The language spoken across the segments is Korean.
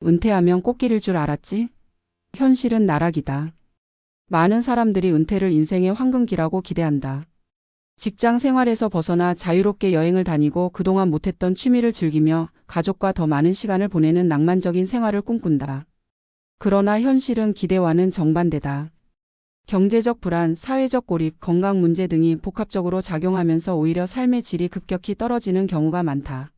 은퇴하면 꽃길일 줄 알았지? 현실은 나락이다. 많은 사람들이 은퇴를 인생의 황금기라고 기대한다. 직장 생활에서 벗어나 자유롭게 여행을 다니고 그동안 못했던 취미를 즐기며 가족과 더 많은 시간을 보내는 낭만적인 생활을 꿈꾼다. 그러나 현실은 기대와는 정반대다. 경제적 불안, 사회적 고립, 건강 문제 등이 복합적으로 작용하면서 오히려 삶의 질이 급격히 떨어지는 경우가 많다.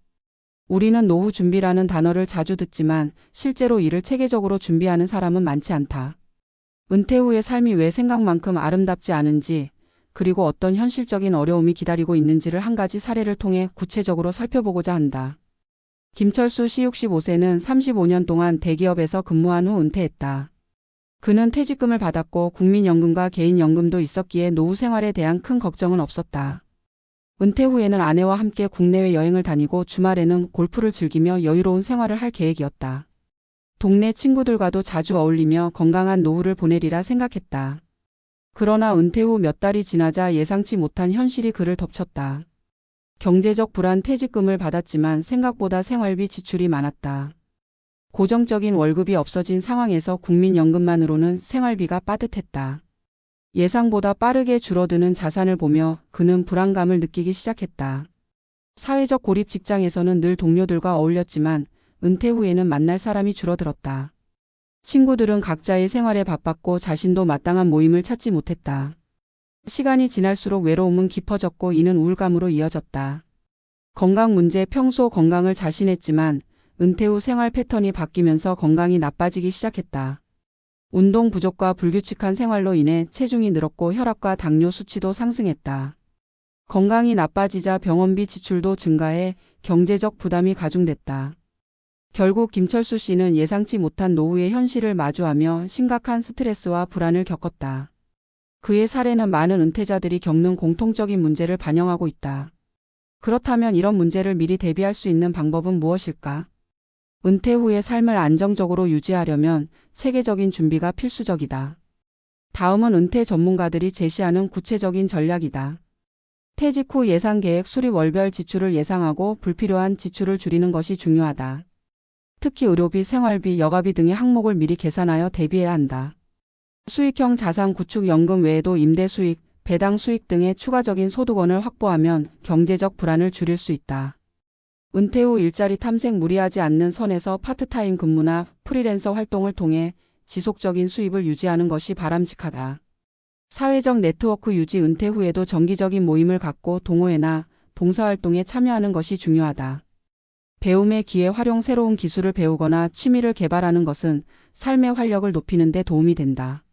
우리는 노후 준비라는 단어를 자주 듣지만 실제로 이를 체계적으로 준비하는 사람은 많지 않다. 은퇴 후의 삶이 왜 생각만큼 아름답지 않은지, 그리고 어떤 현실적인 어려움이 기다리고 있는지를 한 가지 사례를 통해 구체적으로 살펴보고자 한다. 김철수 씨 65세는 35년 동안 대기업에서 근무한 후 은퇴했다. 그는 퇴직금을 받았고 국민연금과 개인연금도 있었기에 노후 생활에 대한 큰 걱정은 없었다. 은퇴 후에는 아내와 함께 국내외 여행을 다니고 주말에는 골프를 즐기며 여유로운 생활을 할 계획이었다. 동네 친구들과도 자주 어울리며 건강한 노후를 보내리라 생각했다. 그러나 은퇴 후 몇 달이 지나자 예상치 못한 현실이 그를 덮쳤다. 경제적 불안, 퇴직금을 받았지만 생각보다 생활비 지출이 많았다. 고정적인 월급이 없어진 상황에서 국민연금만으로는 생활비가 빠듯했다. 예상보다 빠르게 줄어드는 자산을 보며 그는 불안감을 느끼기 시작했다. 사회적 고립, 직장에서는 늘 동료들과 어울렸지만 은퇴 후에는 만날 사람이 줄어들었다. 친구들은 각자의 생활에 바빴고 자신도 마땅한 모임을 찾지 못했다. 시간이 지날수록 외로움은 깊어졌고 이는 우울감으로 이어졌다. 건강 문제, 평소 건강을 자신했지만 은퇴 후 생활 패턴이 바뀌면서 건강이 나빠지기 시작했다. 운동 부족과 불규칙한 생활로 인해 체중이 늘었고 혈압과 당뇨 수치도 상승했다. 건강이 나빠지자 병원비 지출도 증가해 경제적 부담이 가중됐다. 결국 김철수 씨는 예상치 못한 노후의 현실을 마주하며 심각한 스트레스와 불안을 겪었다. 그의 사례는 많은 은퇴자들이 겪는 공통적인 문제를 반영하고 있다. 그렇다면 이런 문제를 미리 대비할 수 있는 방법은 무엇일까? 은퇴 후의 삶을 안정적으로 유지하려면 체계적인 준비가 필수적이다. 다음은 은퇴 전문가들이 제시하는 구체적인 전략이다. 퇴직 후 예산 계획 수립, 월별 지출을 예상하고 불필요한 지출을 줄이는 것이 중요하다. 특히 의료비, 생활비, 여가비 등의 항목을 미리 계산하여 대비해야 한다. 수익형 자산 구축, 연금 외에도 임대 수익, 배당 수익 등의 추가적인 소득원을 확보하면 경제적 불안을 줄일 수 있다. 은퇴 후 일자리 탐색, 무리하지 않는 선에서 파트타임 근무나 프리랜서 활동을 통해 지속적인 수입을 유지하는 것이 바람직하다. 사회적 네트워크 유지, 은퇴 후에도 정기적인 모임을 갖고 동호회나 봉사활동에 참여하는 것이 중요하다. 배움의 기회 활용, 새로운 기술을 배우거나 취미를 개발하는 것은 삶의 활력을 높이는 데 도움이 된다.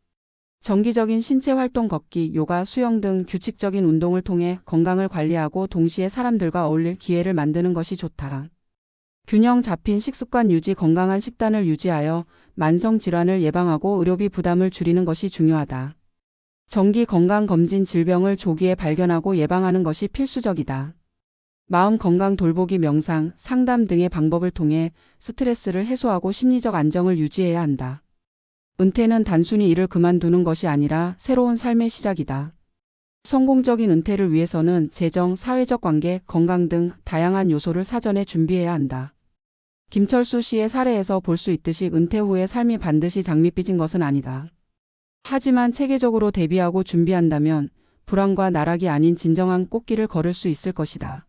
정기적인 신체 활동, 걷기, 요가, 수영 등 규칙적인 운동을 통해 건강을 관리하고 동시에 사람들과 어울릴 기회를 만드는 것이 좋다. 균형 잡힌 식습관 유지, 건강한 식단을 유지하여 만성 질환을 예방하고 의료비 부담을 줄이는 것이 중요하다. 정기 건강검진, 질병을 조기에 발견하고 예방하는 것이 필수적이다. 마음 건강 돌보기, 명상, 상담 등의 방법을 통해 스트레스를 해소하고 심리적 안정을 유지해야 한다. 은퇴는 단순히 일을 그만두는 것이 아니라 새로운 삶의 시작이다. 성공적인 은퇴를 위해서는 재정, 사회적 관계, 건강 등 다양한 요소를 사전에 준비해야 한다. 김철수 씨의 사례에서 볼 수 있듯이 은퇴 후의 삶이 반드시 장밋빛인 것은 아니다. 하지만 체계적으로 대비하고 준비한다면 불안과 나락이 아닌 진정한 꽃길을 걸을 수 있을 것이다.